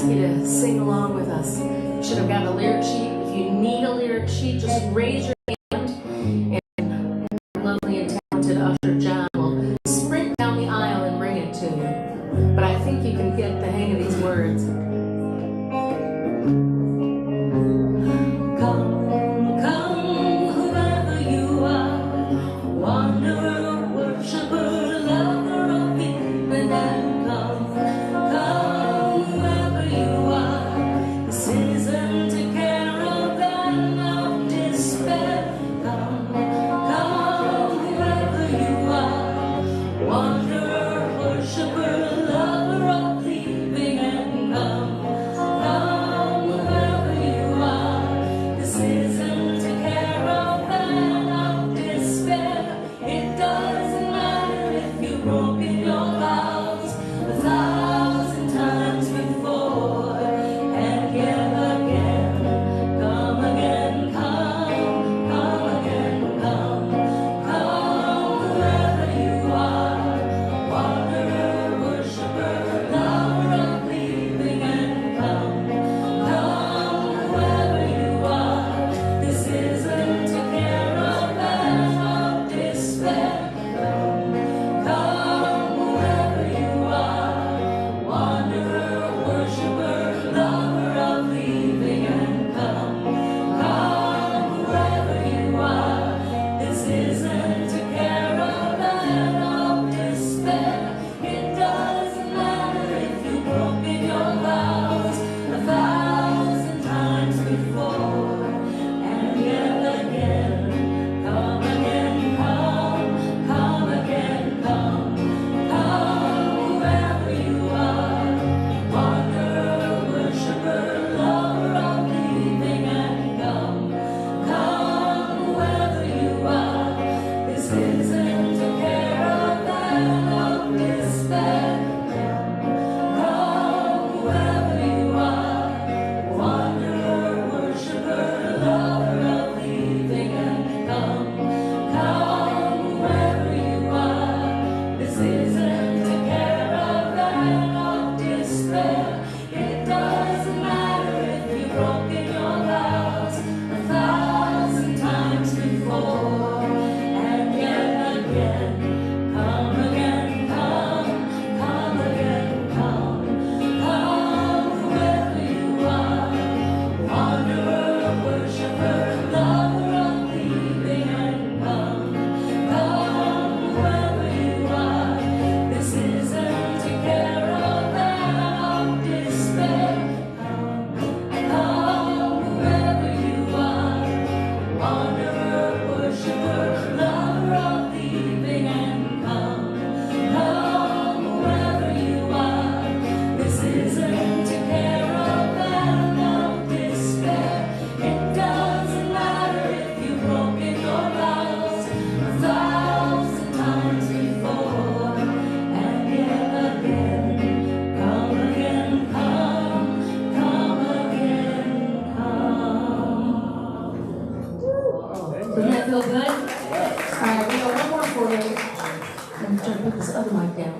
ask you to sing along with us. You should have got a lyric sheet. If you need a lyric sheet, just raise your hand, and our lovely and talented usher John will sprint down the aisle and bring it to you. But I think you can get the hang of these words. Come, come, whoever you are, wanderer, worshiper, lover of him, and then come, come, whoever you are, this isn't a caravan of despair. Come, come, whoever you are, wanderer, worshiper, lover of leaving, and come, come, whoever you are, this isn't a caravan of despair. It doesn't matter if you've broken your vows 1,000 times before, and yet again, come again, come again, come, whoever you are, wanderer, worshiper, lover of leaving, and come, whoever you are, this isn't a caravan of despair. Come, whoever you are, wanderer, worshiper, lover of leaving, and come, whoever you are, this isn't a caravan of despair. It doesn't matter if you've broken your vows 1,000 times before, and yet again, come again, come again, come, whoever you are, wanderer, worshiper, lover of leaving, and come, whoever you are, this isn't a caravan of despair. Come, whoever you are, wanderer, worshiper, lover of leaving, and come, whoever you are, this isn't a caravan of despair. It doesn't matter if you've broken your vows 1,000 times before, and yet again, come again, come again, come, whoever you are, wanderer, worshiper, lover of leaving, and come, whoever you are, this isn't a caravan of despair. Come, whoever you are, wanderer, worshiper, lover of leaving, and come, whoever you are, this isn't a caravan of despair. It doesn't matter if you've broken your vows 1,000 times before, and yet again, come again, come again, come. Doesn't that feel good? All right, we got one more for you. I'm trying to put this other mic down.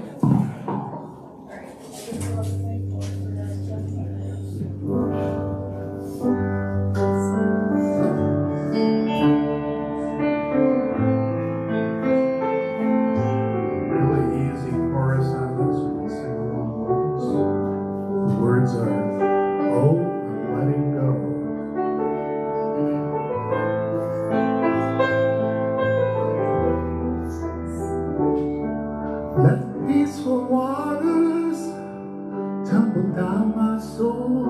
Really easy chorus on this. We can sing along with us. The words are, oh, I'm letting go. Let the peaceful waters tumble down my soul.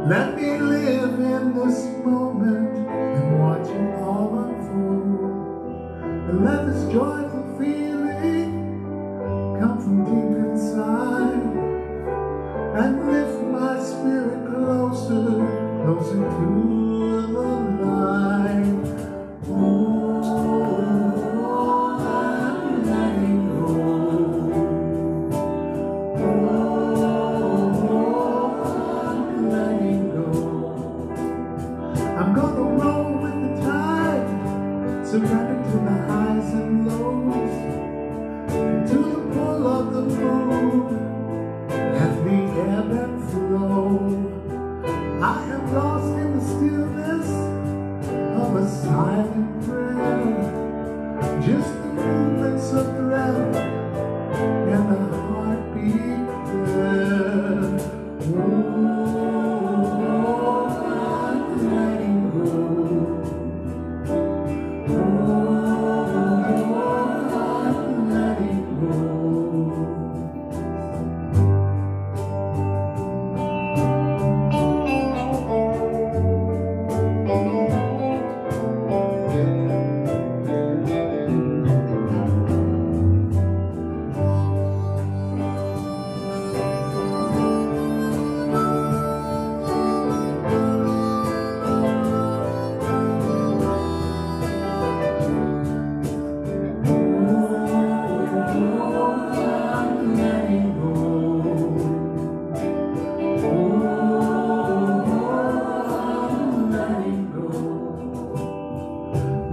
Let me live in this moment and watch it all unfold. And let this joyful feeling come from deep inside and lift my spirit closer, closer to the light. Oh, I'm letting go. Oh, I'm letting go. I'm gonna roll with the tide, surrender to the highs and lows, to the pull of the moon, and the ebb and flow. flow. I am lost in the stillness of a silent prayer. Just the movements of breath and the heartbeat there. Oh, I'm letting go.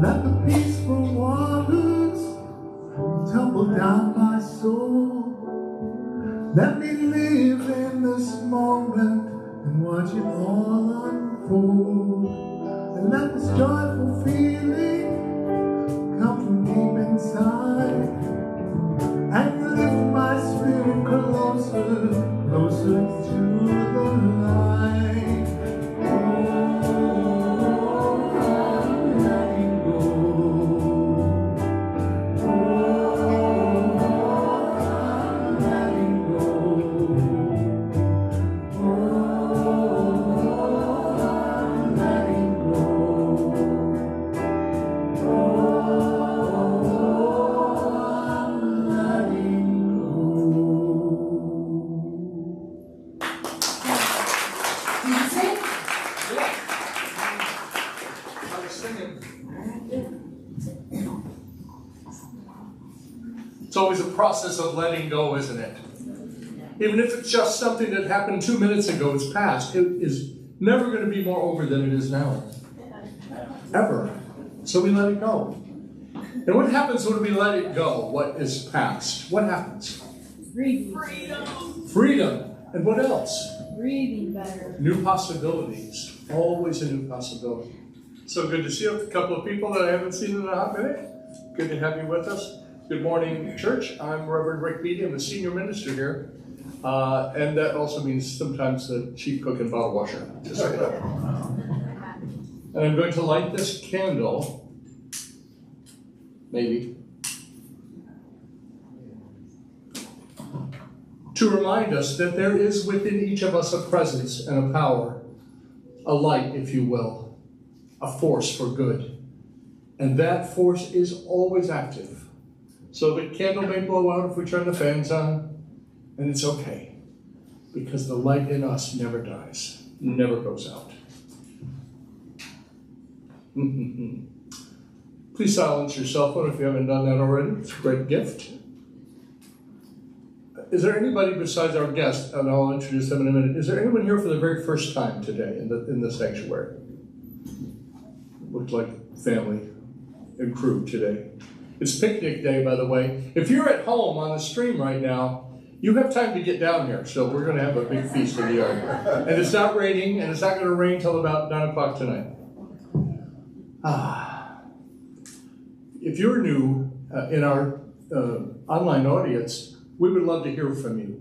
Let the peaceful waters tumble down my soul. Let me live in this moment and watch it all unfold. And let this joyful feeling come from deep inside and lift my spirit closer, closer to the light. It's always a process of letting go, isn't it? Even if it's just something that happened 2 minutes ago, it's past. It is never going to be more over than it is now. Ever. So we let it go. And what happens when we let it go? What is past? What happens? Freedom. Freedom. And what else? Breathing better. New possibilities. Always a new possibility. So good to see a couple of people that I haven't seen in a hot minute. Good to have you with us. Good morning, church. I'm Reverend Rick Beatty. I'm the senior minister here. And that also means sometimes the chief cook and bottle washer. Just say that. And I'm going to light this candle. Maybe. To remind us that there is within each of us a presence and a power, a light, if you will, a force for good. And that force is always active. So the candle may blow out if we turn the fans on, and it's okay, because the light in us never dies, never goes out. Please silence your cell phone if you haven't done that already. It's a great gift. Is there anybody besides our guest, and I'll introduce them in a minute, is there anyone here for the very first time today in the sanctuary? Looked like family and crew today. It's picnic day, by the way. If you're at home on the stream right now, you have time to get down here, so we're going to have a big feast in the yard. And it's not raining, and it's not going to rain till about 9 o'clock tonight. If you're new in our online audience, we would love to hear from you.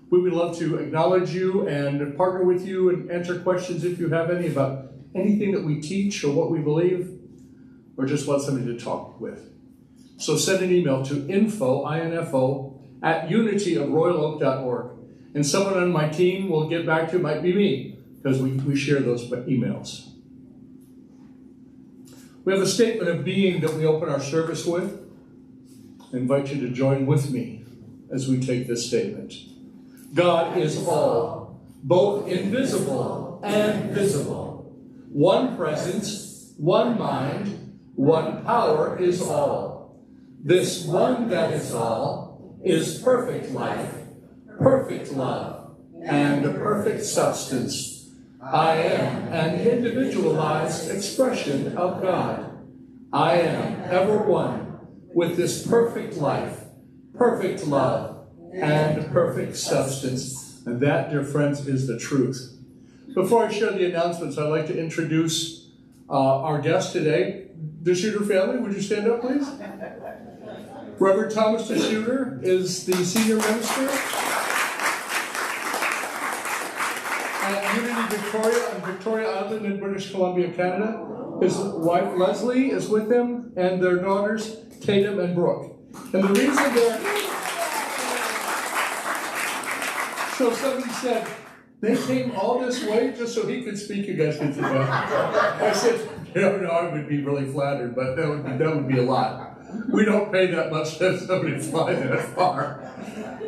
We would love to acknowledge you and partner with you and answer questions if you have any about anything that we teach or what we believe, or just want somebody to talk with. So send an email to info@unityofroyaloak.org. And someone on my team will get back to you. It might be me, because we share those emails. We have a statement of being that we open our service with. I invite you to join with me as we take this statement. God is all, both invisible and visible. One presence, one mind, one power is all. This one that is all is perfect life, perfect love, and a perfect substance. I am an individualized expression of God. I am ever one with this perfect life, perfect love, and perfect substance. And that, dear friends, is the truth. Before I share the announcements, I'd like to introduce our guest today. DeShooter family, would you stand up, please? Reverend Thomas DeShooter is the senior minister at Unity Victoria on Victoria Island in British Columbia, Canada. His wife Leslie is with him, and their daughters Tatum and Brooke. And the reason they're... So somebody said, they came all this way just so he could speak. You guys can sit down. I said, no, I would be really flattered, but that would be a lot. We don't pay that much to have somebody fly that far.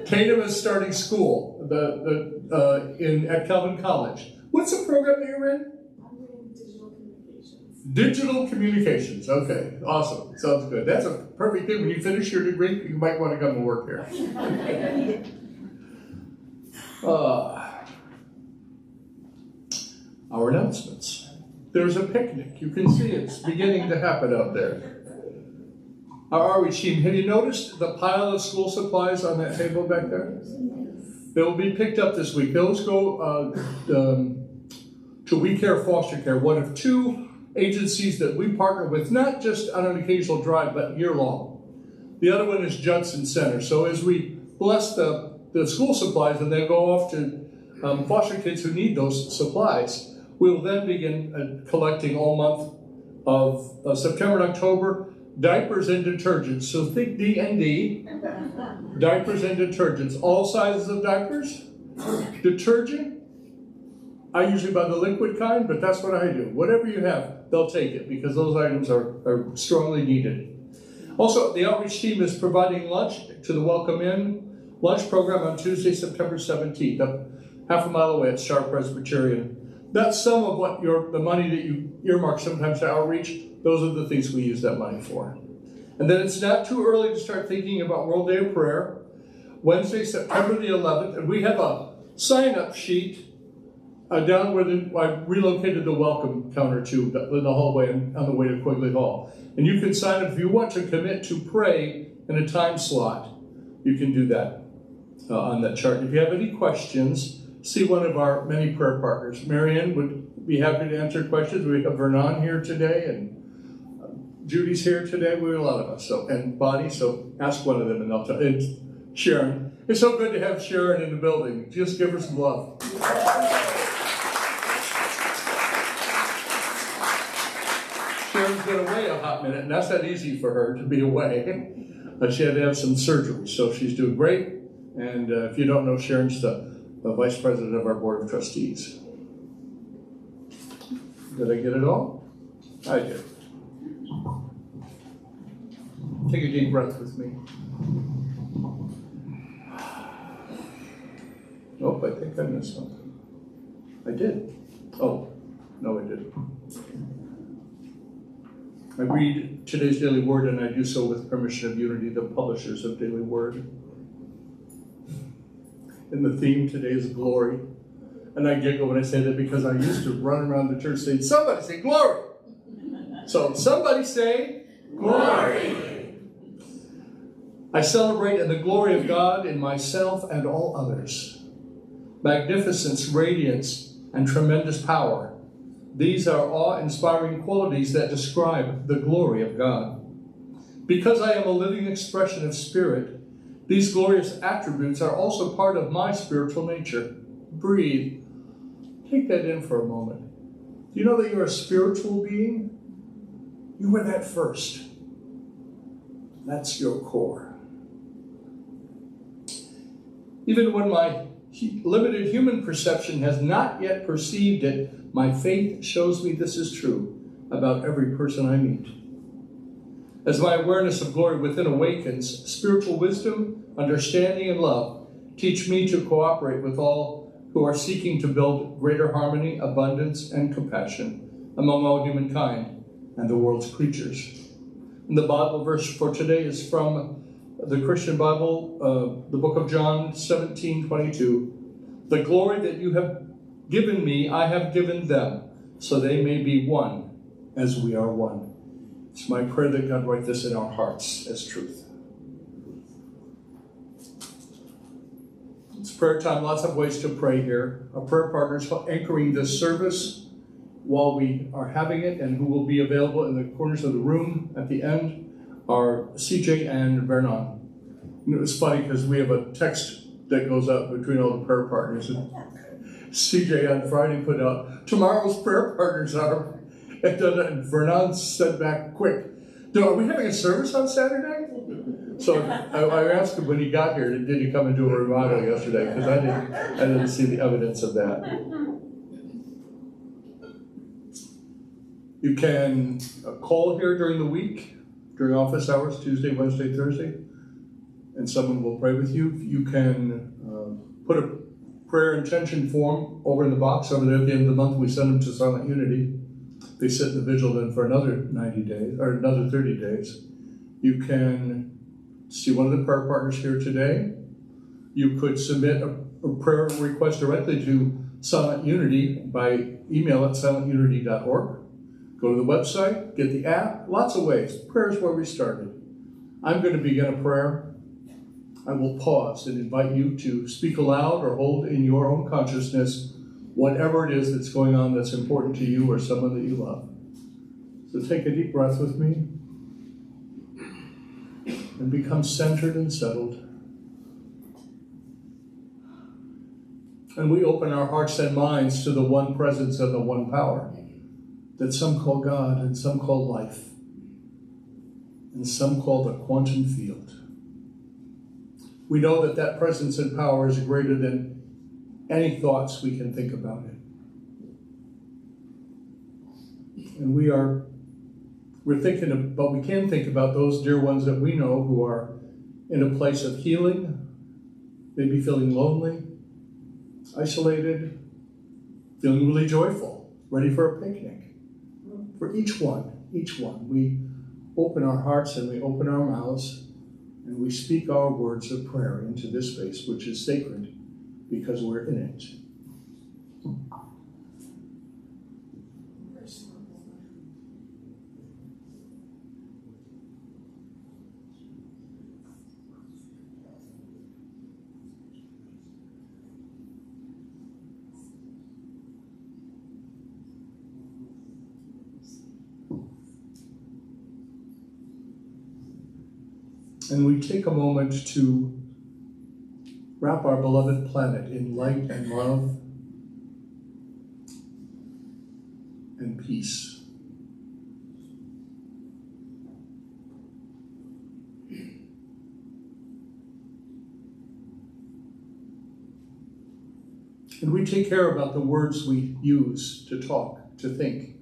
Tatum is starting school at Calvin College. What's the program that you're in? I'm doing digital communications. Digital communications. Okay, awesome. Sounds good. That's a perfect thing. When you finish your degree, you might want to come and work here. Our announcements. There's a picnic. You can see it's beginning to happen out there. Our outreach team, have you noticed the pile of school supplies on that table back there? They will be picked up this week. Those go to We Care Foster Care, one of two agencies that we partner with, not just on an occasional drive, but year long. The other one is Judson Center. So as we bless the school supplies and they go off to foster kids who need those supplies, we'll then begin collecting all month of September and October, diapers and detergents. So think D&D, diapers and detergents, all sizes of diapers. Detergent, I usually buy the liquid kind, but that's what I do. Whatever you have, they'll take it because those items are strongly needed. Also, the outreach team is providing lunch to the Welcome In lunch program on Tuesday, September 17th, up half a mile away at Sharp Presbyterian. That's some of what the money that you earmark sometimes to outreach. Those are the things we use that money for. And then it's not too early to start thinking about World Day of Prayer. Wednesday, September the 11th, and we have a sign-up sheet down where I relocated the welcome counter to in the hallway on the way to Quigley Hall. And you can sign up if you want to commit to pray in a time slot. You can do that on that chart. If you have any questions, see one of our many prayer partners. Marianne would be happy to answer questions. We have Vernon here today, and Judy's here today. We have a lot of us. And Bonnie, so ask one of them and they'll tell. And Sharon. It's so good to have Sharon in the building. Just give her some love. Sharon's been away a hot minute, and that's not easy for her to be away. But she had to have some surgery, so she's doing great. And if you don't know, Sharon's the vice president of our board of trustees. Did I get it all? I did. Take a deep breath with me. Nope, I think I missed something. I did. Oh, no, I didn't. I read today's Daily Word, and I do so with permission of Unity, the publishers of Daily Word. And the theme today is glory. And I giggle when I say that because I used to run around the church saying, somebody say glory. So somebody say glory. I celebrate in the glory of God in myself and all others. Magnificence, radiance, and tremendous power. These are awe-inspiring qualities that describe the glory of God. Because I am a living expression of spirit, these glorious attributes are also part of my spiritual nature. Breathe. Take that in for a moment. Do you know that you're a spiritual being? You were that first. That's your core. Even when my limited human perception has not yet perceived it, my faith shows me this is true about every person I meet. As my awareness of glory within awakens, spiritual wisdom, understanding, and love teach me to cooperate with all who are seeking to build greater harmony, abundance, and compassion among all humankind and the world's creatures. And the Bible verse for today is from the Christian Bible, the book of John 17:22. The glory that you have given me, I have given them, so they may be one as we are one. It's my prayer that God write this in our hearts as truth. It's prayer time, lots of ways to pray here. Our prayer partners anchoring this service while we are having it, and who will be available in the corners of the room at the end, are CJ and Vernon. And it was funny because we have a text that goes up between all the prayer partners, and CJ on Friday put out, tomorrow's prayer partners are, and Vernon said back quick, are we having a service on Saturday? So I asked him when he got here, did he come and do a revival yesterday? Because I didn't see the evidence of that. You can call here during the week, during office hours, Tuesday, Wednesday, Thursday, and someone will pray with you. You can put a prayer intention form over in the box over there. At the end of the month, we send them to Silent Unity. They sit in the vigil then for another 90 days, or another 30 days. You can see one of the prayer partners here today. You could submit a prayer request directly to Silent Unity by email at silentunity.org. Go to the website, get the app, lots of ways. Prayer is where we started. I'm going to begin a prayer. I will pause and invite you to speak aloud or hold in your own consciousness whatever it is that's going on that's important to you or someone that you love. So take a deep breath with me and become centered and settled. And we open our hearts and minds to the one presence and the one power that some call God and some call life and some call the quantum field. We know that that presence and power is greater than any thoughts we can think about it. And we're thinking, but we can think about those dear ones that we know who are in a place of healing, maybe feeling lonely, isolated, feeling really joyful, ready for a picnic. For each one, we open our hearts and we open our mouths and we speak our words of prayer into this space, which is sacred because we're in it. And we take a moment to wrap our beloved planet in light and love and peace. And we take care about the words we use to talk, to think,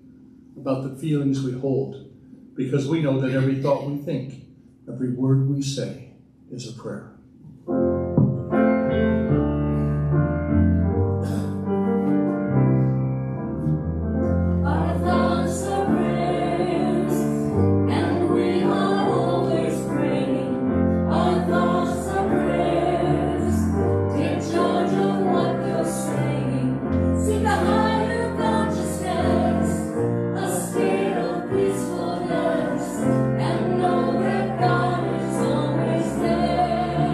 about the feelings we hold, because we know that every thought we think, every word we say is a prayer. Our thoughts are prayers, and we are always praying. Our thoughts are prayers. Take charge of what you're saying. Seek a higher consciousness, a state of peacefulness, and know that God is always there.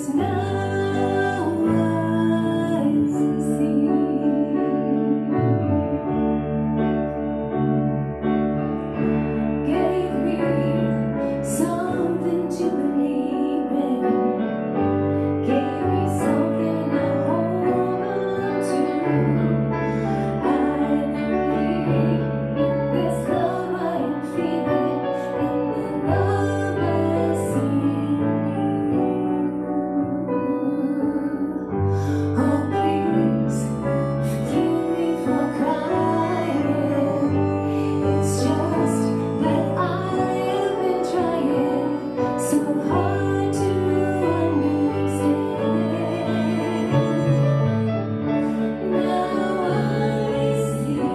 'cause now I see. Gave me something to believe in. Gave me something to hold on to. I believe in this love I am feeling, in the love I see in you. Oh, please forgive me for crying. It's just that I have been trying so hard to understand. Now I see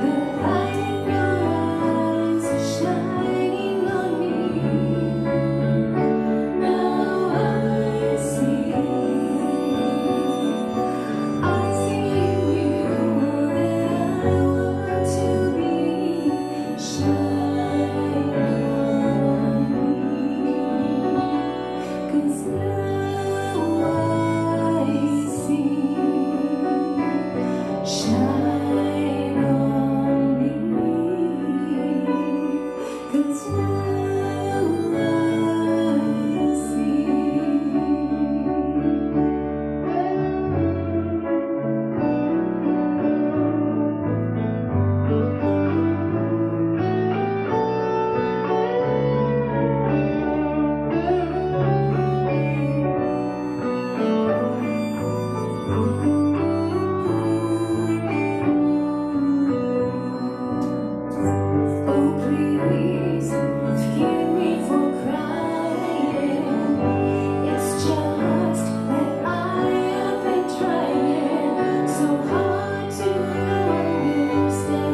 the light in your eyes shining on me. Now I see in you all that I want to be. Shine on me, 'cause now I see. Shine on me, 'cause now I see. Oh, please forgive me for crying. It's just that I have been trying so hard to understand.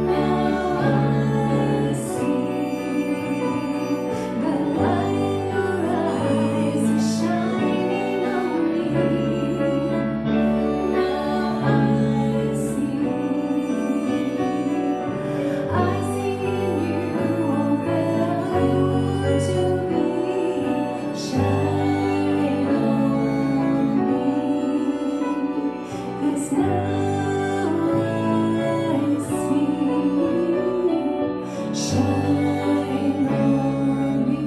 Now I see the light in your eyes is shining on me. Now I see in you all that I want to be. Shine on me, 'cause now I see. Shine on me,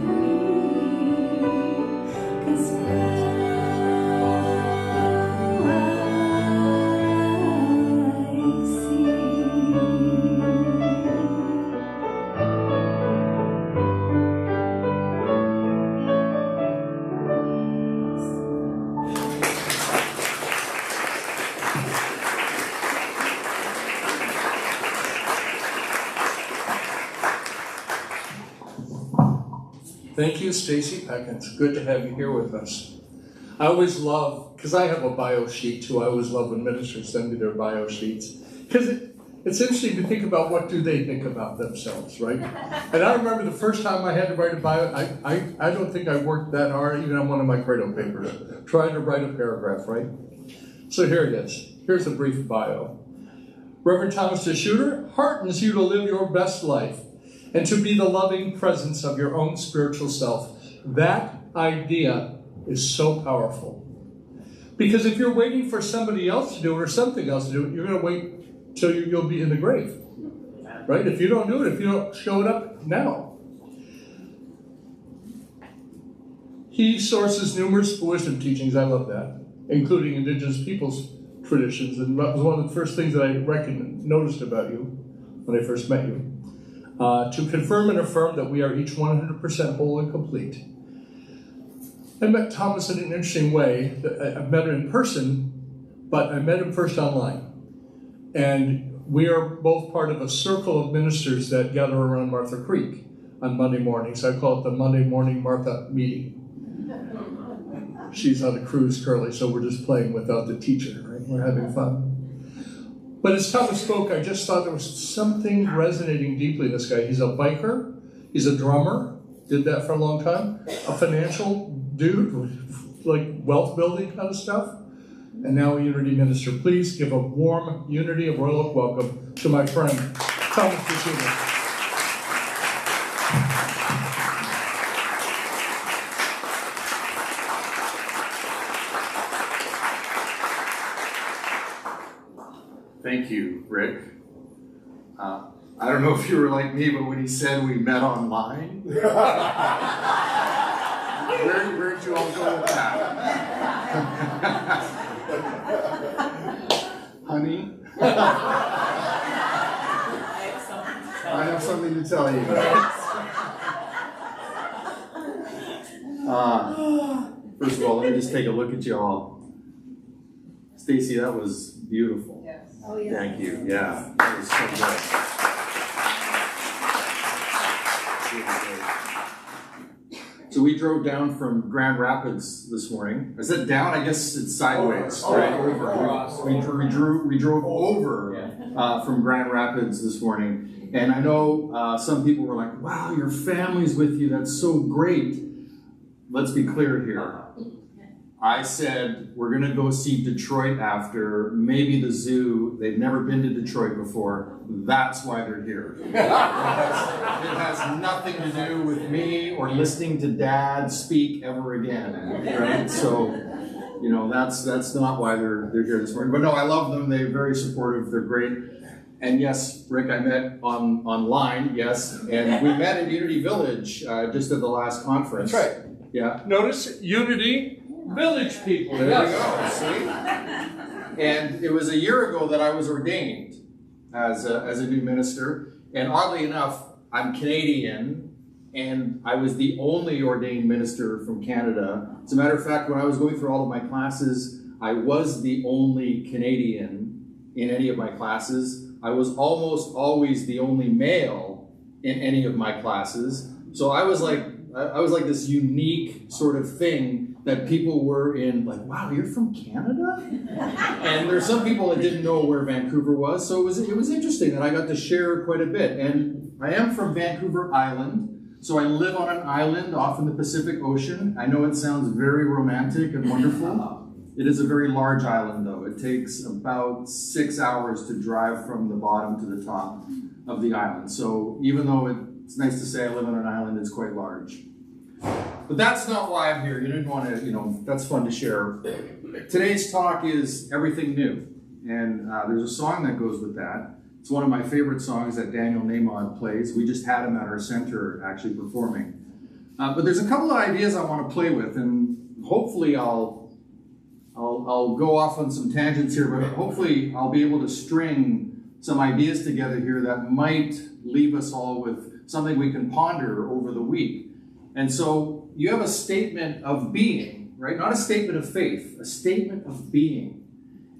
'cause now I see. Thank you, Stacy Peckins. Good to have you here with us. I always love, because I have a bio sheet too, I always love when ministers send me their bio sheets. Because it's interesting to think about what do they think about themselves, right? And I remember the first time I had to write a bio, I don't think I worked that hard, even on one of my Credo papers, trying to write a paragraph, right? So here it is. Here's a brief bio. Reverend Thomas DeShooter heartens you to live your best life and to be the loving presence of your own spiritual self. That idea is so powerful. Because if you're waiting for somebody else to do it or something else to do it, you're going to wait till you'll be in the grave. Right? If you don't do it, if you don't show it up now. He sources numerous wisdom teachings, I love that, including indigenous peoples' traditions. And that was one of the first things that I noticed about you when I first met you. To confirm and affirm that we are each 100% whole and complete. I met Thomas in an interesting way. I've met him in person, but I met him first online. And we are both part of a circle of ministers that gather around Martha Creek on Monday mornings. I call it the Monday Morning Martha Meeting. She's on a cruise currently, so we're just playing without the teacher, right? We're having fun. But as Thomas spoke, I just thought there was something resonating deeply in this guy. He's a biker, he's a drummer, did that for a long time, a financial dude, like wealth building kind of stuff, and now a Unity minister. Please give a warm Unity of Royal Oak welcome to my friend, Thomas DeShooter. Thank you, Rick. I don't know if you were like me, but when he said we met online, where'd you all go with that? Honey? I have something to tell you. First of all, let me just take a look at you all. Stacy, that was beautiful. Yes. Oh, yeah. Thank you. Yeah, that was so good. So we drove down from Grand Rapids this morning. Is it down? I guess it's sideways. Right? We drove over from Grand Rapids this morning. And I know some people were like, wow, your family's with you. That's so great. Let's be clear here. I said, we're going to go see Detroit after, maybe the zoo. They've never been to Detroit before. That's why they're here. It has nothing to do with me or listening to Dad speak ever again, right? So, you know, that's not why they're here this morning. But no, I love them. They're very supportive. They're great. And yes, Rick, I met online, yes. And we met at Unity Village just at the last conference. That's right. Yeah. Notice Unity Village people. There you go, see? And it was a year ago that I was ordained as a new minister. And oddly enough, I'm Canadian, and I was the only ordained minister from Canada. As a matter of fact, when I was going through all of my classes, I was the only Canadian in any of my classes. I was almost always the only male in any of my classes. So I was like this unique sort of thing that people were in, like, wow, you're from Canada? And there's some people that didn't know where Vancouver was, so it was interesting that I got to share quite a bit. And I am from Vancouver Island, so I live on an island off in the Pacific Ocean. I know it sounds very romantic and wonderful. It is a very large island, though. It takes about 6 hours to drive from the bottom to the top of the island. So even though it's nice to say I live on an island, it's quite large. But that's not why I'm here. You didn't want to, that's fun to share. Today's talk is Everything New. And there's a song that goes with that. It's one of my favorite songs that Daniel Nahmod plays. We just had him at our center actually performing. But there's a couple of ideas I want to play with, and hopefully I'll go off on some tangents here, but hopefully I'll be able to string some ideas together here that might leave us all with something we can ponder over the week. And so you have a statement of being, right? Not a statement of faith, a statement of being.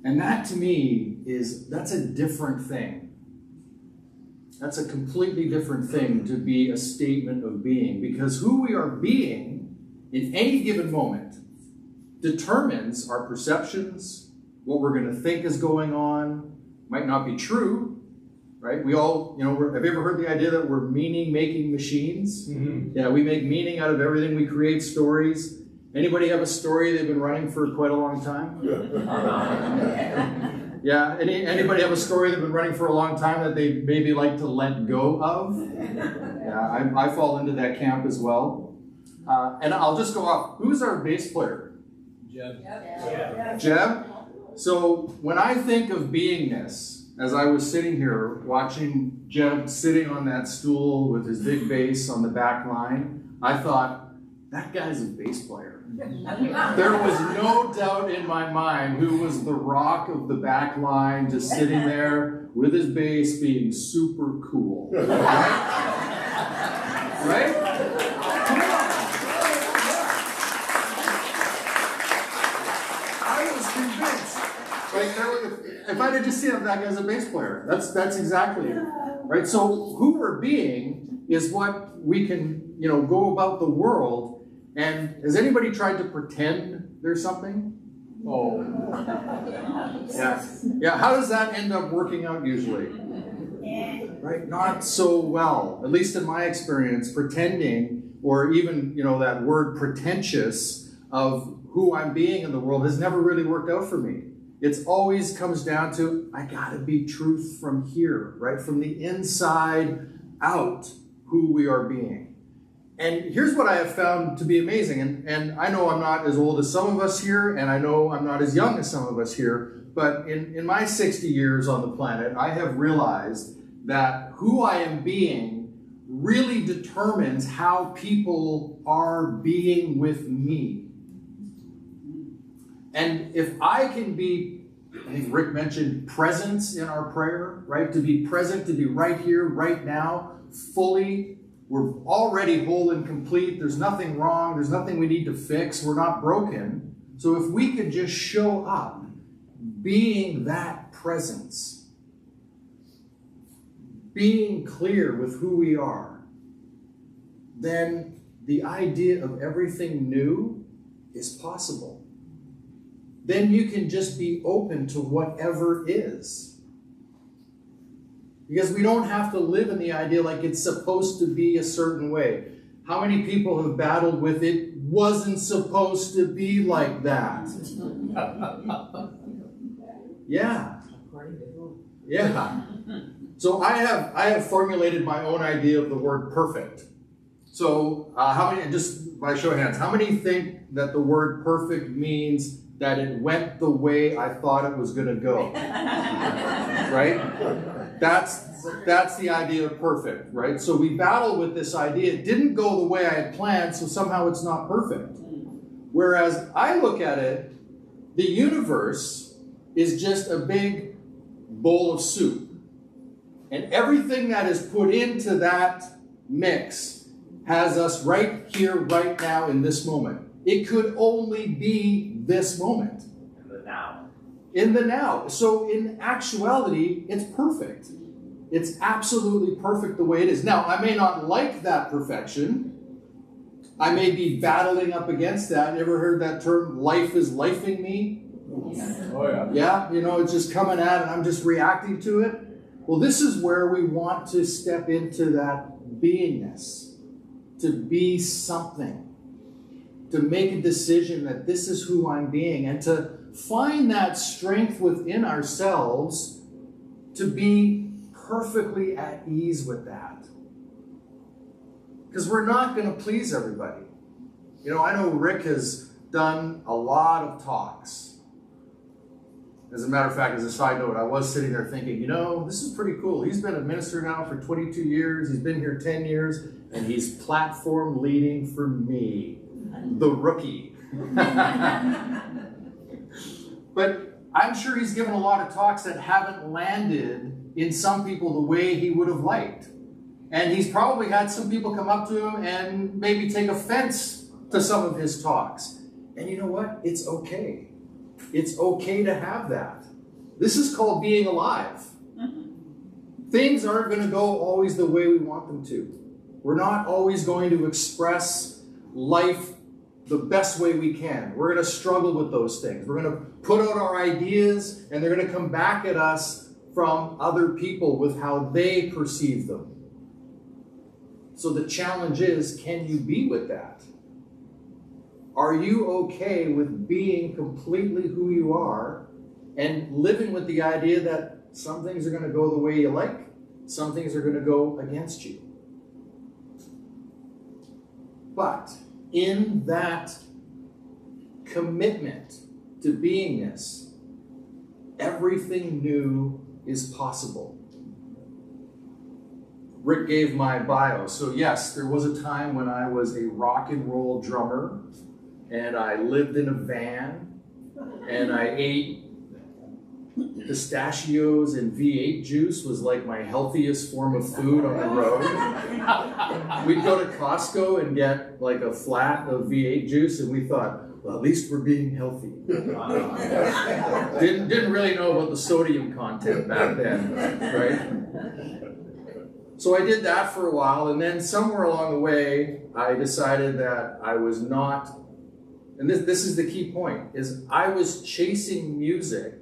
And that to me that's a different thing. That's a completely different thing to be a statement of being, because who we are being in any given moment determines our perceptions, what we're going to think is going on. Might not be true, right? We all, have you ever heard the idea that we're meaning-making machines? Mm-hmm. Yeah, we make meaning out of everything. We create stories. Anybody have a story they've been running for quite a long time? Yeah, anybody have a story they've been running for a long time that they maybe like to let go of? Yeah, I fall into that camp as well. And I'll just go off. Who's our bass player? Jeb? So when I think of beingness, as I was sitting here watching Jeb sitting on that stool with his big bass on the back line, I thought, that guy's a bass player. There was no doubt in my mind who was the rock of the back line, just sitting there with his bass being super cool. Right? If I had just seen that guy as a bass player, that's exactly it, right? So who we're being is what we can, go about the world. And has anybody tried to pretend there's something? Oh, yeah. How does that end up working out usually? Right? Not so well. At least in my experience, pretending, or even that word pretentious of who I'm being in the world has never really worked out for me. It always comes down to, I gotta be truth from here, right? From the inside out, who we are being. And here's what I have found to be amazing. And I know I'm not as old as some of us here, and I know I'm not as young as some of us here, but in my 60 years on the planet, I have realized that who I am being really determines how people are being with me. And if I can be, I think Rick mentioned presence in our prayer, right? To be present, to be right here, right now, fully. We're already whole and complete. There's nothing wrong. There's nothing we need to fix. We're not broken. So if we could just show up being that presence, being clear with who we are, then the idea of everything new is possible. Then you can just be open to whatever is. Because we don't have to live in the idea like it's supposed to be a certain way. How many people have battled with it wasn't supposed to be like that? Yeah. Yeah. So I have formulated my own idea of the word perfect. So how many, just by show of hands, how many think that the word perfect means that it went the way I thought it was going to go? Right? That's the idea of perfect, right? So we battle with this idea. It didn't go the way I had planned, so somehow it's not perfect. Whereas I look at it, the universe is just a big bowl of soup. And everything that is put into that mix has us right here, right now, in this moment. It could only be this moment. In the now. In the now. So in actuality, it's perfect. It's absolutely perfect the way it is. Now, I may not like that perfection. I may be battling up against that. You ever heard that term, life is lifing me? Oh, yeah. Yeah, you know, it's just coming at and I'm just reacting to it. Well, this is where we want to step into that beingness, to be something, to make a decision that this is who I'm being, and to find that strength within ourselves to be perfectly at ease with that. Because we're not going to please everybody. You know, I know Rick has done a lot of talks. As a matter of fact, as a side note, I was sitting there thinking, you know, this is pretty cool. He's been a minister now for 22 years. He's been here 10 years, and he's platform leading for me, the rookie. But I'm sure he's given a lot of talks that haven't landed in some people the way he would have liked. And he's probably had some people come up to him and maybe take offense to some of his talks. And you know what? It's okay. It's okay to have that. This is called being alive. Things aren't going to go always the way we want them to. We're not always going to express life the best way we can. We're going to struggle with those things. We're going to put out our ideas, and they're going to come back at us from other people with how they perceive them. So the challenge is, can you be with that? Are you okay with being completely who you are and living with the idea that some things are going to go the way you like, some things are going to go against you? But in that commitment to beingness, everything new is possible. Rick gave my bio. So yes, there was a time when I was a rock and roll drummer, and I lived in a van, and I ate pistachios and V8 juice was like my healthiest form of food on the road. We'd go to Costco and get like a flat of V8 juice, and we thought, well, at least we're being healthy. Didn't really know about the sodium content back then, right? So I did that for a while, and then somewhere along the way, I decided that I was not, and this is the key point, is I was chasing music,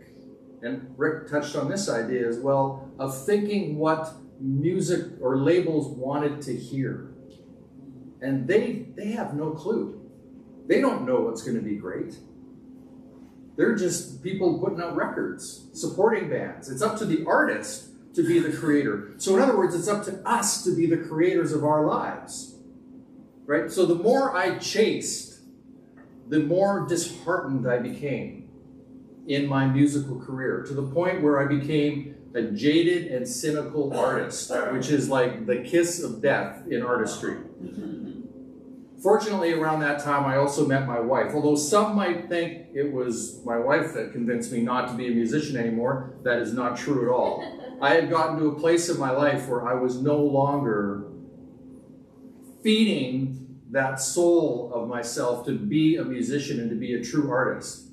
and Rick touched on this idea as well, of thinking what music or labels wanted to hear. And they have no clue. They don't know what's going to be great. They're just people putting out records, supporting bands. It's up to the artist to be the creator. So in other words, it's up to us to be the creators of our lives, right? So the more I chased, the more disheartened I became. in my musical career, to the point where I became a jaded and cynical artist, which is like the kiss of death in artistry. Fortunately, around that time, I also met my wife. Although some might think it was my wife that convinced me not to be a musician anymore, that is not true at all. I had gotten to a place in my life where I was no longer feeding that soul of myself to be a musician and to be a true artist.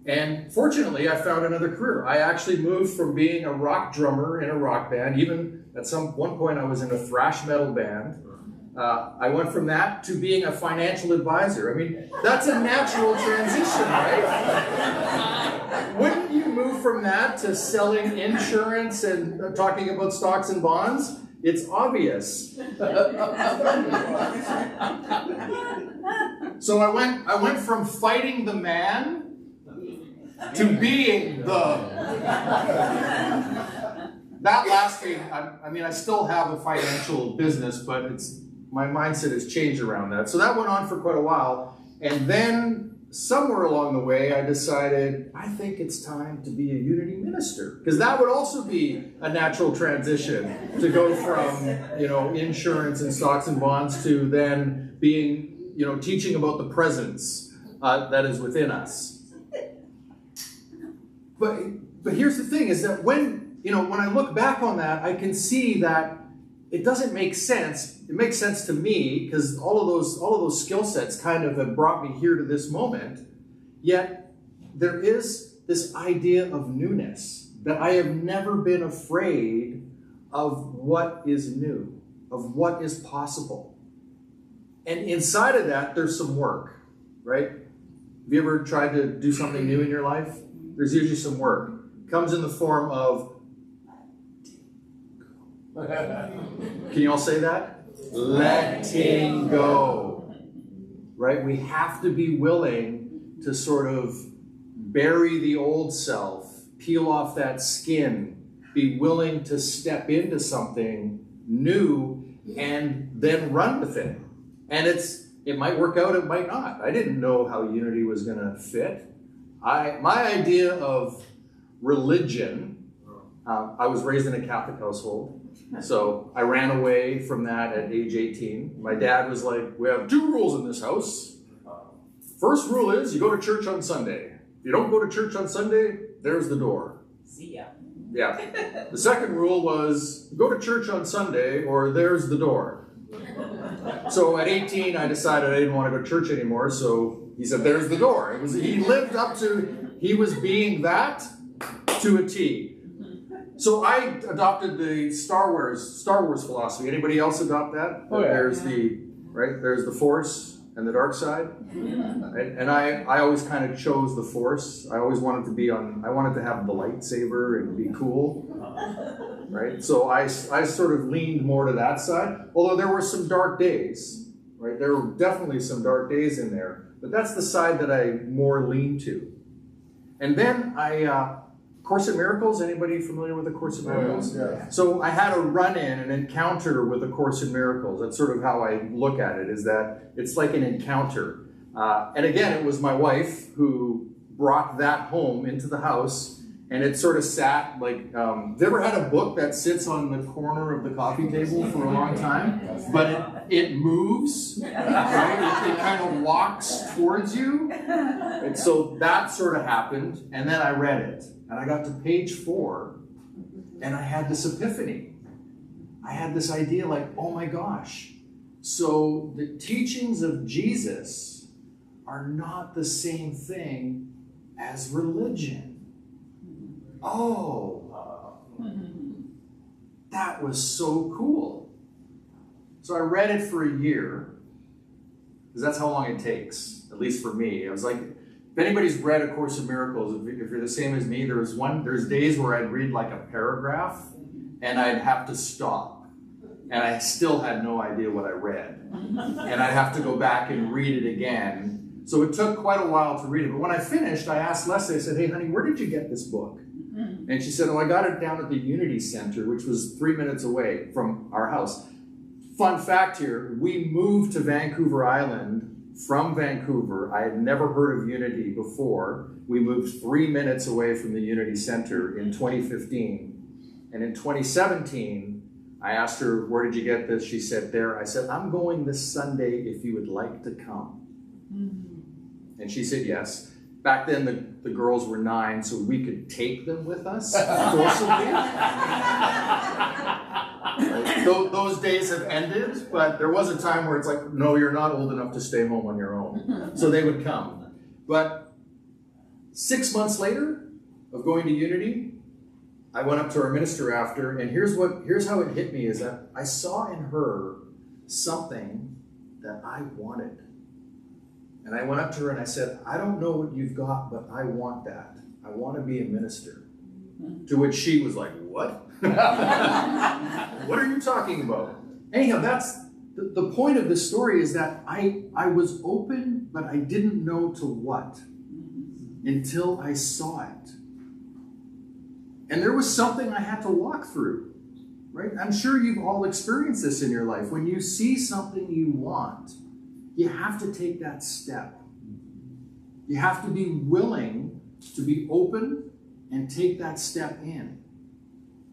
And fortunately, I found another career. I actually moved from being a rock drummer in a rock band, even at one point I was in a thrash metal band. I went from that to being a financial advisor. I mean, that's a natural transition, right? Wouldn't you move from that to selling insurance and talking about stocks and bonds? It's obvious. So I went from fighting the man to being the. That last thing, I mean, I still have a financial business, but my mindset has changed around that. So that went on for quite a while. And then somewhere along the way, I decided, I think it's time to be a Unity minister. Because that would also be a natural transition to go from, insurance and stocks and bonds to then being, teaching about the presence that is within us. But here's the thing, is that when I look back on that, I can see that it doesn't make sense. It makes sense to me because all of those skill sets kind of have brought me here to this moment. Yet there is this idea of newness, that I have never been afraid of what is new, of what is possible. And inside of that, there's some work, right? Have you ever tried to do something new in your life? There's usually some work. It comes in the form of, can you all say that? Letting go, right? We have to be willing to sort of bury the old self, peel off that skin, be willing to step into something new and then run with it. And it might work out, it might not. I didn't know how Unity was going to fit. My idea of religion, I was raised in a Catholic household. So I ran away from that at age 18. My dad was like, we have 2 rules in this house. First rule is you go to church on Sunday. If you don't go to church on Sunday, there's the door. See ya. Yeah. The second rule was go to church on Sunday or there's the door. So at 18, I decided I didn't want to go to church anymore. So he said, there's the door. He lived up to, he was being that to a T. So I adopted the Star Wars philosophy. Anybody else adopt that? Oh, yeah. There's the Force and the dark side. And I always kind of chose the Force. I always wanted to have the lightsaber and be cool. Right? So I sort of leaned more to that side. Although there were some dark days, right? There were definitely some dark days in there. But that's the side that I more lean to. And then Course in Miracles, anybody familiar with the Course in Miracles? Yeah. So I had a run-in, an encounter with the Course in Miracles. That's sort of how I look at it, is that it's like an encounter. And again, it was my wife who brought that home into the house, and it sort of sat like, have you ever had a book that sits on the corner of the coffee table for a long time, but it moves, right? It kind of walks towards you. And so that sort of happened, and then I read it. And I got to page 4, and I had this epiphany. I had this idea like, oh my gosh, so the teachings of Jesus are not the same thing as religion. Oh, that was so cool. So I read it for a year, because that's how long it takes, at least for me. I was like, if anybody's read A Course in Miracles, if you're the same as me, there's days where I'd read like a paragraph and I'd have to stop. And I still had no idea what I read. And I'd have to go back and read it again. So it took quite a while to read it. But when I finished, I asked Leslie, I said, hey honey, where did you get this book? And she said, oh, I got it down at the Unity Center, which was 3 minutes away from our house. Fun fact here, we moved to Vancouver Island from Vancouver. I had never heard of Unity before. We moved 3 minutes away from the Unity Center in 2015. And in 2017, I asked her, where did you get this? She said, there. I said, I'm going this Sunday if you would like to come. And she said, yes. Back then, the girls were 9, so we could take them with us forcibly. Those days have ended, but there was a time where it's like, no, you're not old enough to stay home on your own. So they would come. But 6 months later of going to Unity, I went up to our minister after, and here's how it hit me, is that I saw in her something that I wanted. And I went up to her and I said, I don't know what you've got, but I want that. I want to be a minister. To which she was like, what? What are you talking about? Anyhow, that's the point of this story, is that I was open, but I didn't know to what until I saw it. And there was something I had to walk through, right? I'm sure you've all experienced this in your life. When you see something you want, you have to take that step. You have to be willing to be open and take that step in.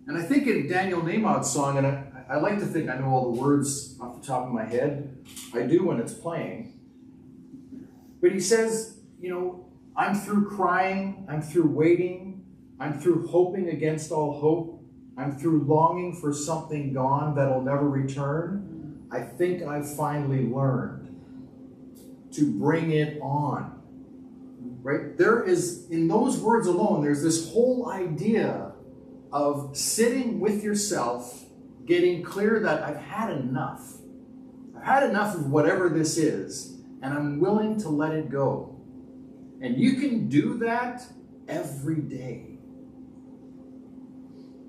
And I think in Daniel Nahmod's song, and I like to think I know all the words off the top of my head. I do when it's playing. But he says, you know, I'm through crying, I'm through waiting, I'm through hoping against all hope, I'm through longing for something gone that'll never return. I think I've finally learned to bring it on. Right? There is, in those words alone, there's this whole idea of sitting with yourself, getting clear that I've had enough. I've had enough of whatever this is, and I'm willing to let it go. And you can do that every day.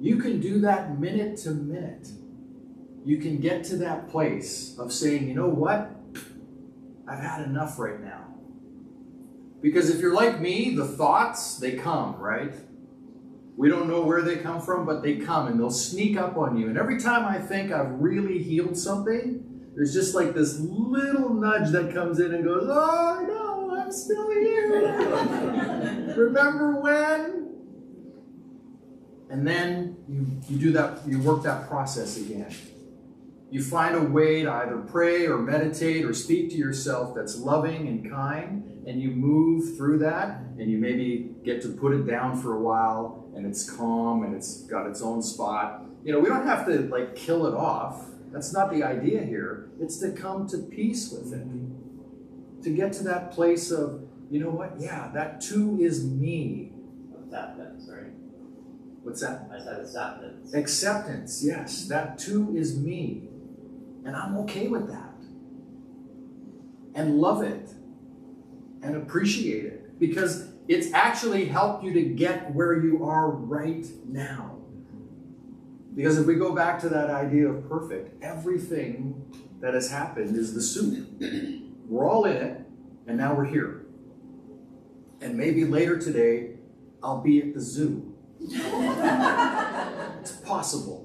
You can do that minute to minute. You can get to that place of saying, you know what? I've had enough right now. Because if you're like me, the thoughts, they come, right? We don't know where they come from, but they come and they'll sneak up on you. And every time I think I've really healed something, there's just like this little nudge that comes in and goes, oh no, I'm still here. Remember when? And then you do that, you work that process again. You find a way to either pray or meditate or speak to yourself that's loving and kind, and you move through that, and you maybe get to put it down for a while, and it's calm, and it's got its own spot. You know, we don't have to like kill it off. That's not the idea here. It's to come to peace with it. To get to that place of, you know what, yeah, that too is me. Acceptance, right? What's that? I said acceptance. Acceptance, yes. That too is me. And I'm okay with that. And love it. And appreciate it. Because it's actually helped you to get where you are right now. Because if we go back to that idea of perfect, everything that has happened is the soup. We're all in it, and now we're here. And maybe later today, I'll be at the zoo. It's possible.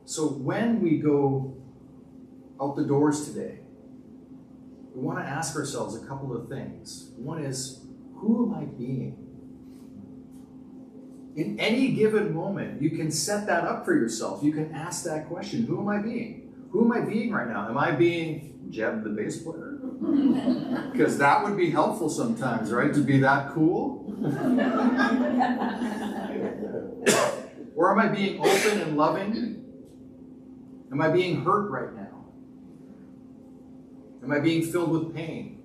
So when we go out the doors today, we want to ask ourselves a couple of things. One is, who am I being? In any given moment, you can set that up for yourself. You can ask that question, who am I being? Who am I being right now? Am I being Jeb, the bass player? Because that would be helpful sometimes, right? To be that cool. Or am I being open and loving? Am I being hurt right now? Am I being filled with pain?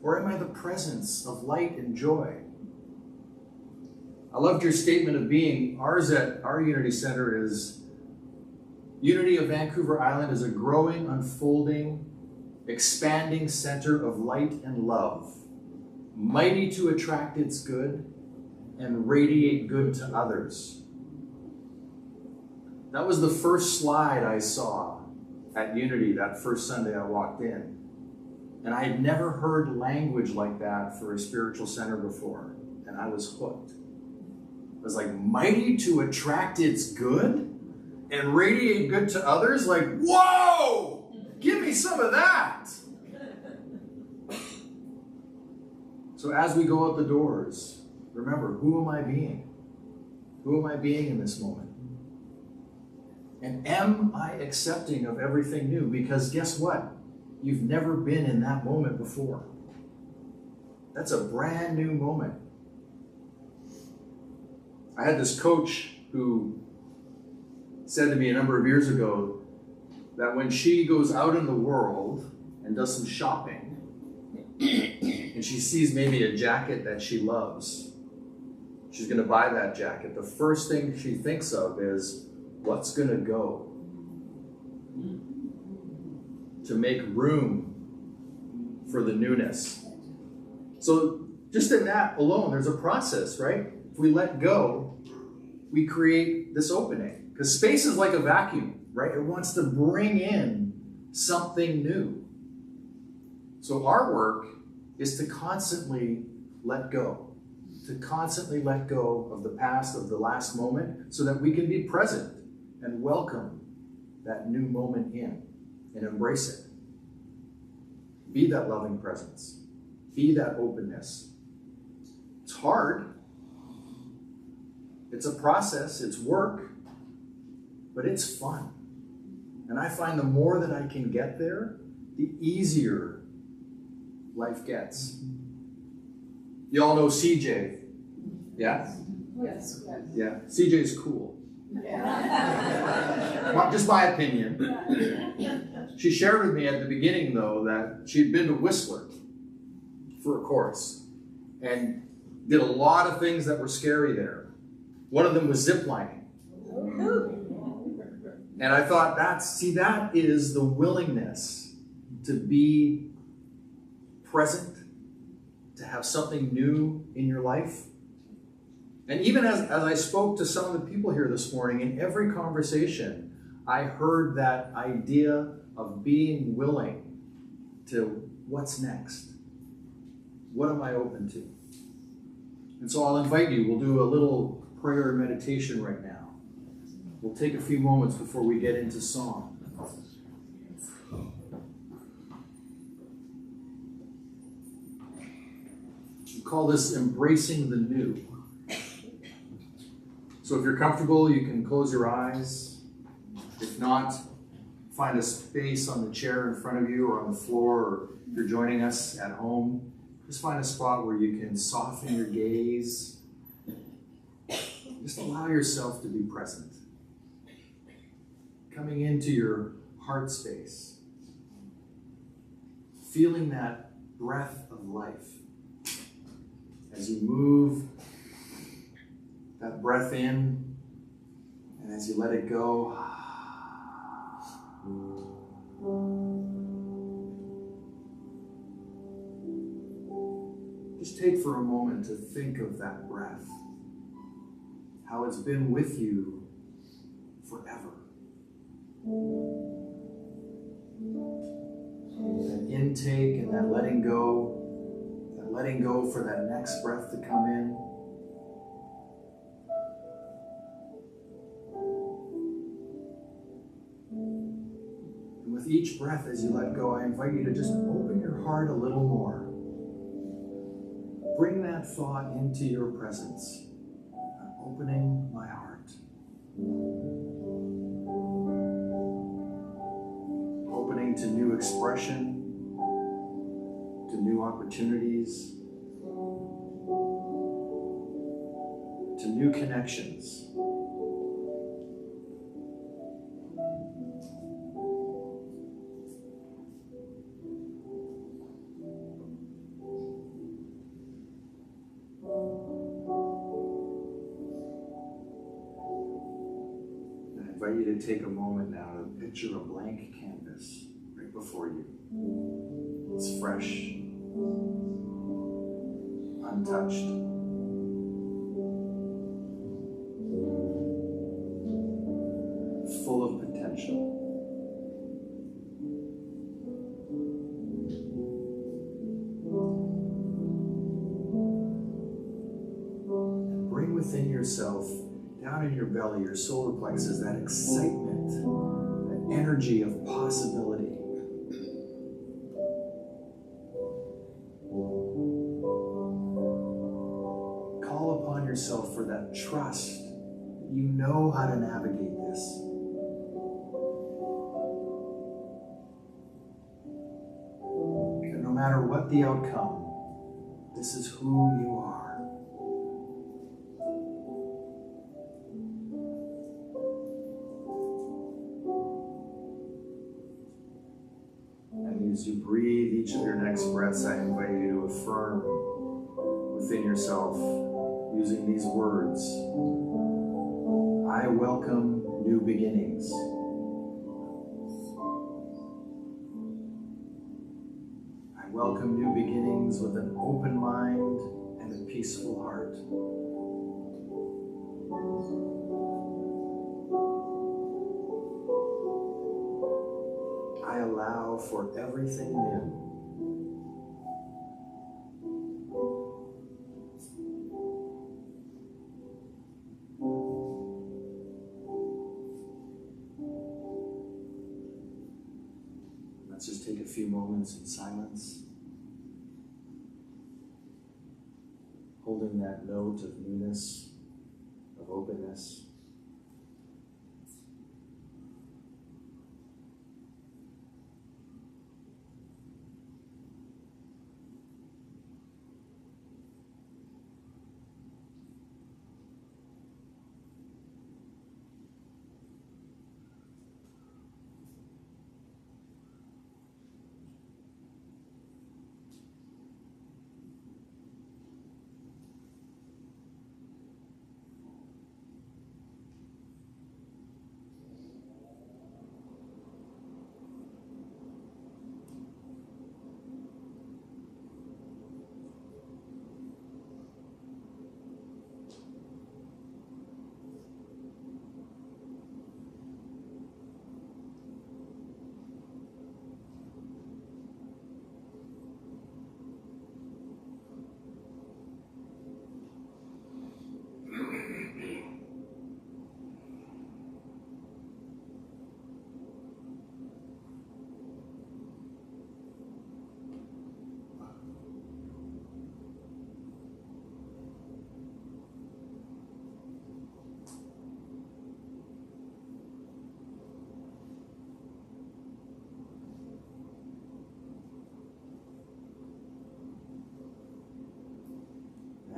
Or am I the presence of light and joy? I loved your statement of being. Ours at our Unity Center is, Unity of Vancouver Island is a growing, unfolding, expanding center of light and love, mighty to attract its good and radiate good to others. That was the first slide I saw at Unity that first Sunday I walked in. And I had never heard language like that for a spiritual center before, and I was hooked. It was like, mighty to attract its good? and radiate good to others, like, whoa, give me some of that. So as we go out the doors, remember, who am I being? Who am I being in this moment? And am I accepting of everything new? Because guess what? You've never been in that moment before. That's a brand new moment. I had this coach who said to me a number of years ago that when she goes out in the world and does some shopping and she sees maybe a jacket that she loves, she's going to buy that jacket. The first thing she thinks of is, what's going to go to make room for the newness? So just in that alone, there's a process, right? If we let go, we create this opening. Because space is like a vacuum, right? It wants to bring in something new. So our work is to constantly let go. To constantly let go of the past, of the last moment, so that we can be present and welcome that new moment in and embrace it. Be that loving presence. Be that openness. It's hard. It's a process. It's work. But it's fun. And I find the more that I can get there, the easier life gets. You all know CJ. Yeah? Yes. Yeah. CJ's cool. Just my opinion. She shared with me at the beginning, though, that she'd been to Whistler for a course and did a lot of things that were scary there. One of them was ziplining. And I thought, that is the willingness to be present, to have something new in your life. And even as I spoke to some of the people here this morning, in every conversation, I heard that idea of being willing to what's next? What am I open to? And so I'll invite you, we'll do a little prayer and meditation right now. We'll take a few moments before we get into song. We call this embracing the new. So if you're comfortable, you can close your eyes. If not, find a space on the chair in front of you or on the floor, or if you're joining us at home, just find a spot where you can soften your gaze. Just allow yourself to be present. Coming into your heart space. Feeling that breath of life as you move that breath in, and as you let it go, just take for a moment to think of that breath, how it's been with you forever. That intake and that letting go for that next breath to come in. And with each breath as you let go, I invite you to just open your heart a little more. Bring that thought into your presence. I'm opening my heart. Opening to new expression, to new opportunities, to new connections. I invite you to take a moment now to picture a blank canvas right before you. It's fresh, untouched. Full of potential. And bring within yourself down in your belly, your solar plexus, that excitement, that energy of possibility. Call upon yourself for that trust that you know how to navigate this. And no matter what the outcome, this is who you are. And as you breathe each of your next breaths, I invite you to affirm within yourself using these words. I welcome new beginnings. I welcome new beginnings with an open mind and a peaceful heart. I allow for everything new. Let's just take a few moments in silence, holding that note of newness, of openness.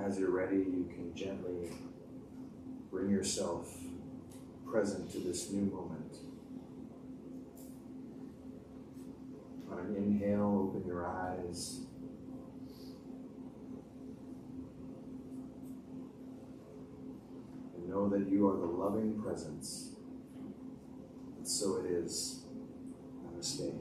As you're ready, you can gently bring yourself present to this new moment. On an inhale, open your eyes. And know that you are the loving presence. And so it is. Namaste.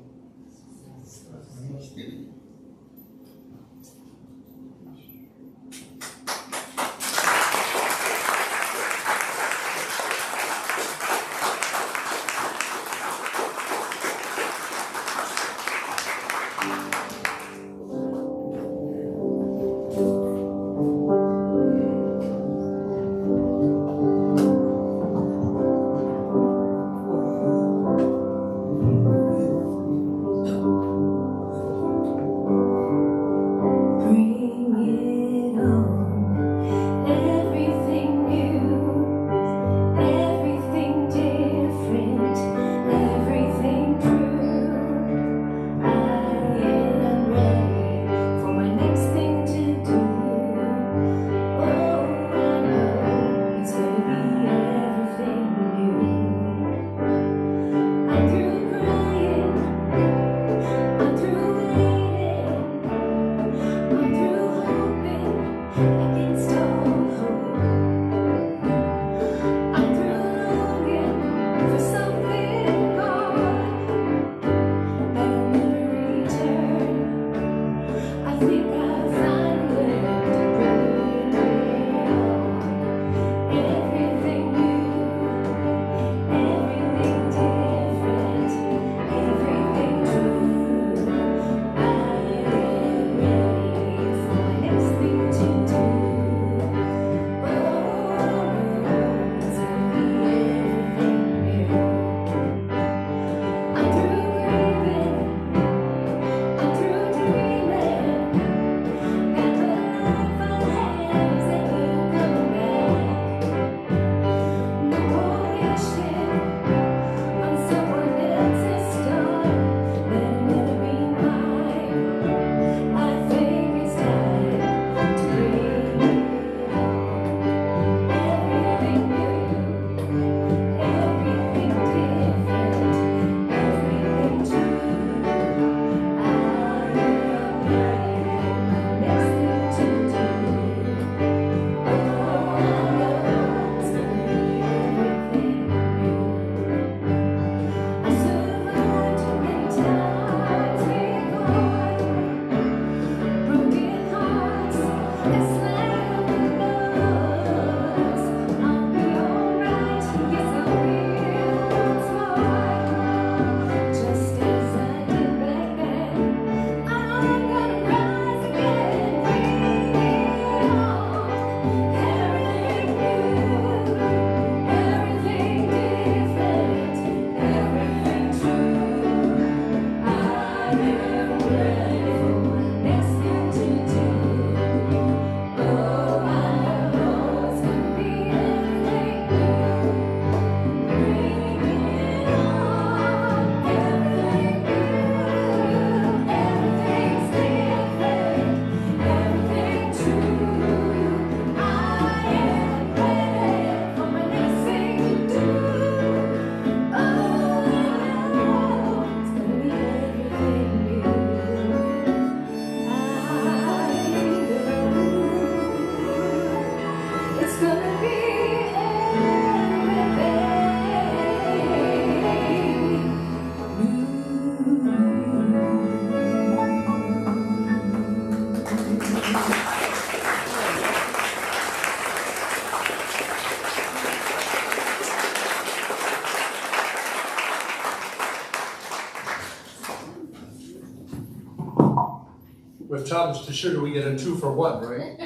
with Thomas Teixeira, we get a 2-for-1, right?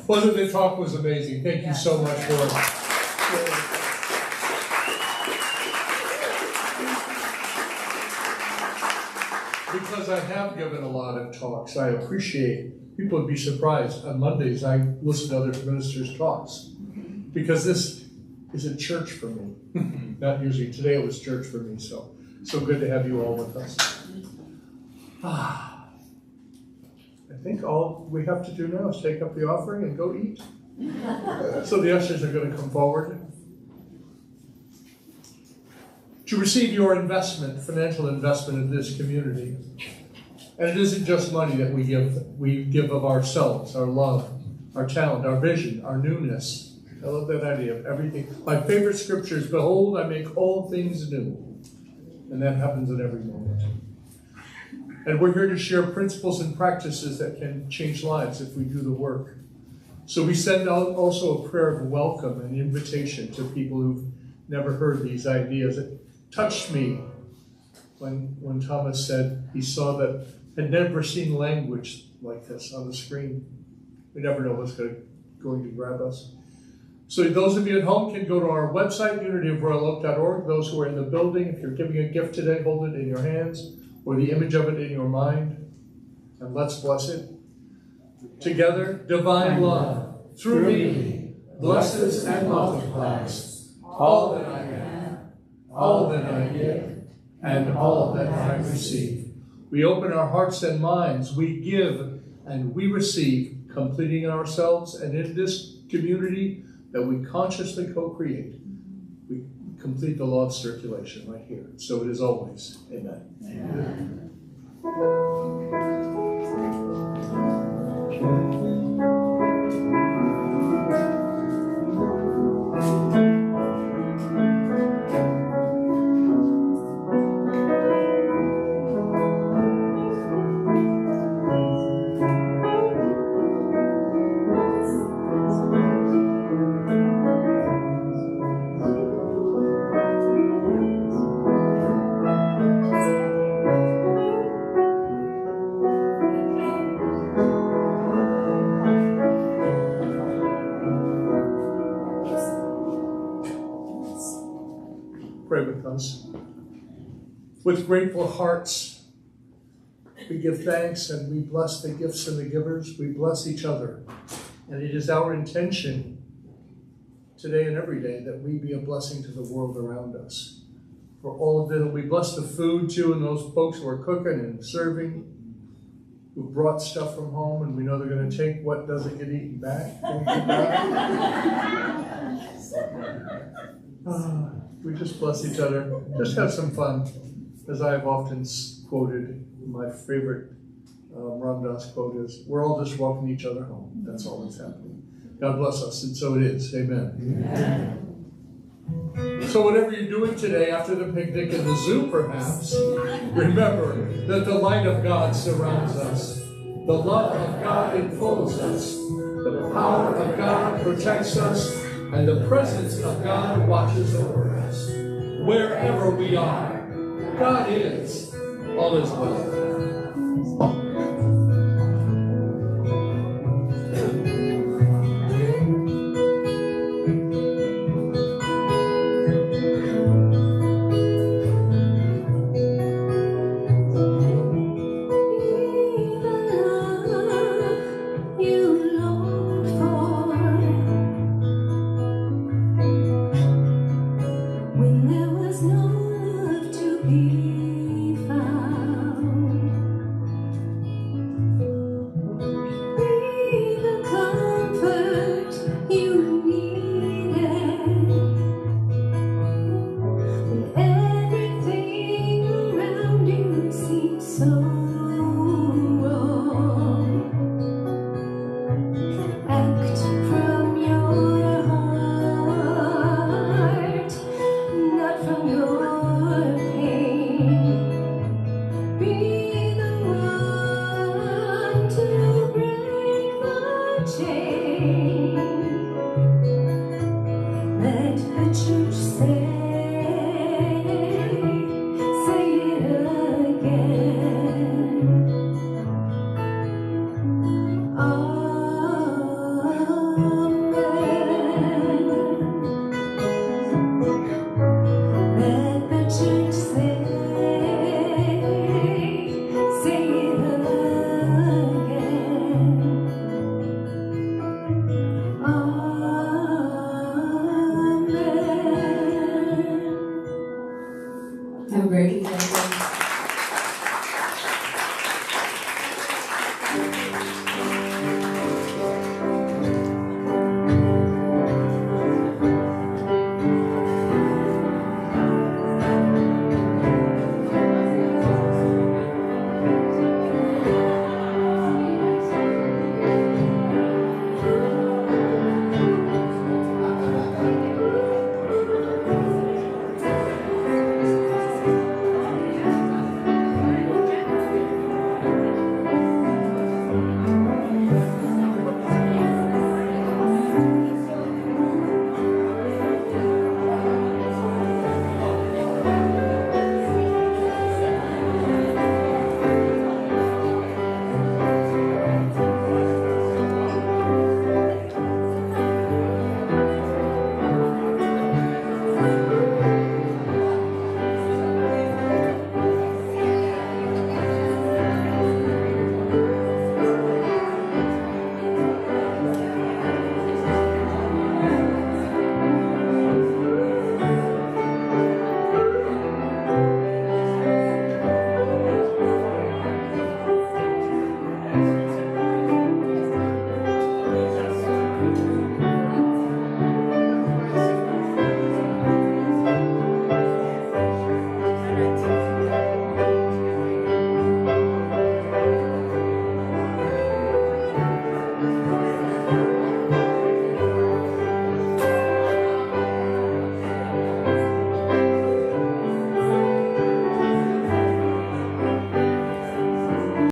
Wasn't the talk was amazing? Thank you so much for it. Because I have given a lot of talks, I appreciate, people would be surprised, on Mondays I listen to other ministers' talks. Because this isn't church for me. Not usually, today it was church for me, so good to have you all with us. I think all we have to do now is take up the offering and go eat. So the ushers are going to come forward. To receive your investment, financial investment in this community. And it isn't just money that we give of ourselves, our love, our talent, our vision, our newness. I love that idea of everything. My favorite scripture is, behold, I make all things new. And that happens at every moment. And we're here to share principles and practices that can change lives if we do the work. So we send out also a prayer of welcome and invitation to people who've never heard these ideas. It touched me when Thomas said he saw that, had never seen language like this on the screen. We never know what's going to grab us. So those of you at home can go to our website, unityofroyaloak.org. Those who are in the building, if you're giving a gift today, hold it in your hands or the image of it in your mind, and let's bless it. Together, divine love, through me, blesses and multiplies all that I am, all that I give, and all that I receive. We open our hearts and minds, we give and we receive, completing ourselves and in this community that we consciously co-create. We complete the law of circulation right here. So it is always. Amen. Amen. Pray with us. With grateful hearts, we give thanks and we bless the gifts and the givers. We bless each other. And it is our intention today and every day that we be a blessing to the world around us. For all of them, we bless the food too, and those folks who are cooking and serving, who brought stuff from home, and we know they're going to take what doesn't get eaten back. We just bless each other. Just have some fun. As I have often quoted, my favorite Ram Dass quote is, we're all just walking each other home. That's all that's happening. God bless us, and so it is. Amen. Amen. So whatever you're doing today, after the picnic in the zoo perhaps, remember that the light of God surrounds us. The love of God enfolds us. The power of God protects us. And the presence of God watches over us. Wherever we are, God is. All is well. So